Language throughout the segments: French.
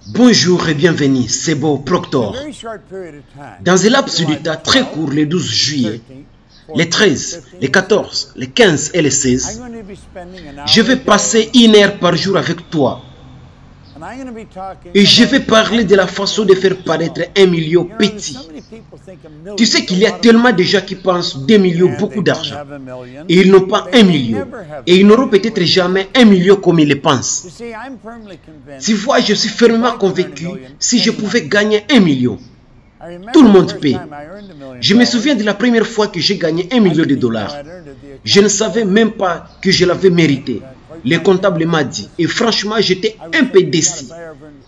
Bonjour et bienvenue, c'est Bob Proctor. Dans un laps de temps très court, le 12 juillet, les 13, les 14, les 15 et les 16, je vais passer 1 heure par jour avec toi. Et je vais parler de la façon de faire paraître 1 million petit. Tu sais qu'il y a tellement de gens qui pensent 2 millions beaucoup d'argent. Et ils n'ont pas 1 million. Et ils n'auront peut-être jamais 1 million comme ils le pensent. Tu vois, je suis fermement convaincu, si je pouvais gagner 1 million, tout le monde paie. Je me souviens de la première fois que j'ai gagné 1 million de dollars. Je ne savais même pas que je l'avais mérité. Le comptable m'a dit, et franchement, j'étais un peu déçu.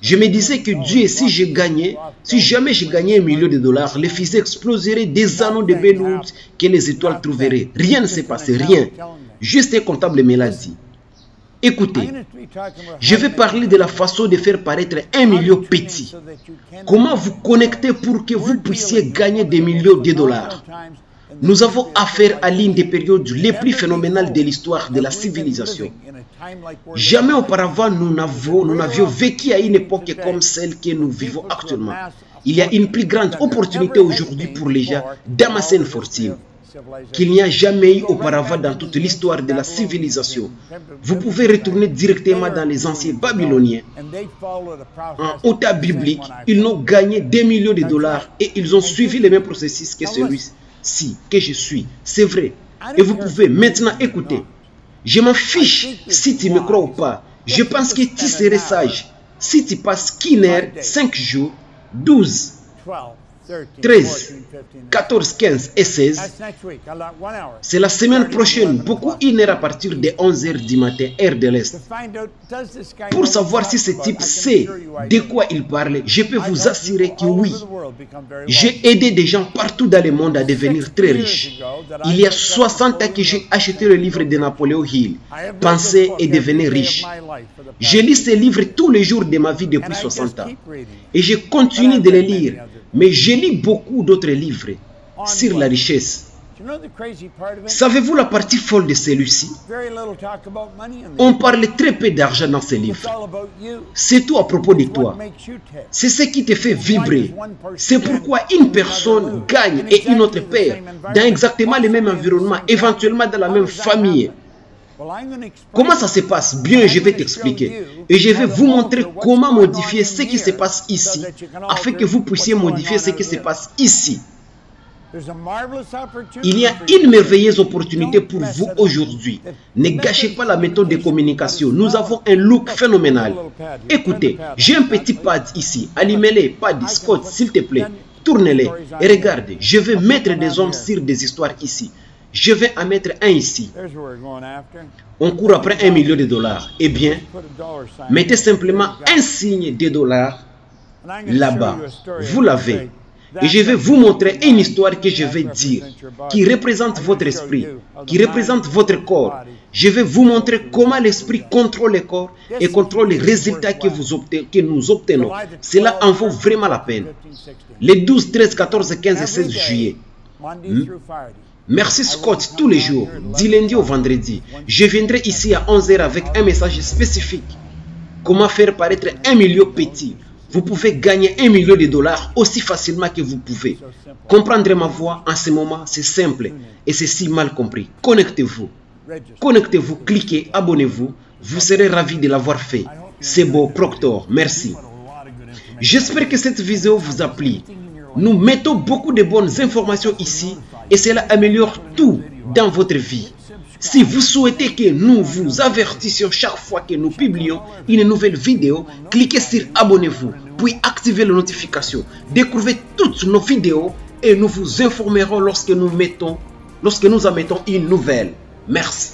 Je me disais que Dieu, si jamais je gagnais 1 million de dollars, les fusées exploseraient des anneaux de velours que les étoiles trouveraient. Rien ne s'est passé, rien. Juste un comptable me l'a dit. Écoutez, je vais parler de la façon de faire paraître 1 million petit. Comment vous connecter pour que vous puissiez gagner des millions de dollars. Nous avons affaire à l'une des périodes les plus phénoménales de l'histoire de la civilisation. Jamais auparavant nous n'avions vécu à une époque comme celle que nous vivons actuellement. Il y a une plus grande opportunité aujourd'hui pour les gens d'amasser une fortune qu'il n'y a jamais eu auparavant dans toute l'histoire de la civilisation. Vous pouvez retourner directement dans les anciens Babyloniens. En état biblique, ils n'ont gagné 2 millions de dollars et ils ont suivi le même processus que celui-ci que je suis. C'est vrai. Et vous pouvez maintenant écouter. Je m'en fiche si tu me crois ou pas. Je pense que tu serais sage si tu passes 1 heure, 5 jours, 12, 13, 14, 15 et 16. C'est la semaine prochaine, beaucoup 1 heure à partir de 11 h du matin, heure de l'Est. Pour savoir si ce type sait de quoi il parle, je peux vous assurer que oui. J'ai aidé des gens partout dans le monde à devenir très riches. Il y a 60 ans que j'ai acheté le livre de Napoléon Hill, Penser et devenir riche. Je lis ce livre tous les jours de ma vie depuis 60 ans. Et je continue de le lire. Mais je lis beaucoup d'autres livres sur la richesse. Savez-vous la partie folle de celui-ci? On parle très peu d'argent dans ce livre. C'est tout à propos de toi. C'est ce qui te fait vibrer. C'est pourquoi une personne gagne et une autre perd dans exactement le même environnement, éventuellement dans la même famille. Comment ça se passe? Bien, je vais t'expliquer. Et je vais vous montrer comment modifier ce qui se passe ici, afin que vous puissiez modifier ce qui se passe ici. Il y a une merveilleuse opportunité pour vous aujourd'hui. Ne gâchez pas la méthode de communication. Nous avons un look phénoménal. Écoutez, j'ai un petit pad ici. Allumez-les, pad, Scott, s'il te plaît. Tournez-les et regardez. Je vais mettre des hommes sur des histoires ici. Je vais en mettre un ici. On court après 1 million de dollars. Eh bien, mettez simplement un signe de dollars là-bas. Vous l'avez. Et je vais vous montrer une histoire que je vais dire, qui représente votre esprit, qui représente votre corps. Je vais vous montrer comment l'esprit contrôle le corps et contrôle les résultats que nous obtenons. Cela en vaut vraiment la peine. Les 12, 13, 14, 15 et 16 juillet. Merci Scott tous les jours, du lundi au vendredi. Je viendrai ici à 11 h avec un message spécifique. Comment faire paraître 1 million petit. Vous pouvez gagner 1 million de dollars aussi facilement que vous pouvez. Comprendre ma voix en ce moment, c'est simple et c'est si mal compris. Connectez-vous. Connectez-vous, cliquez, abonnez-vous. Vous serez ravis de l'avoir fait. C'est Bob Proctor. Merci. J'espère que cette vidéo vous a plu. Nous mettons beaucoup de bonnes informations ici et cela améliore tout dans votre vie. Si vous souhaitez que nous vous avertissions chaque fois que nous publions une nouvelle vidéo, cliquez sur abonnez-vous, puis activez les notifications. Découvrez toutes nos vidéos et nous vous informerons lorsque nous en mettons une nouvelle. Merci.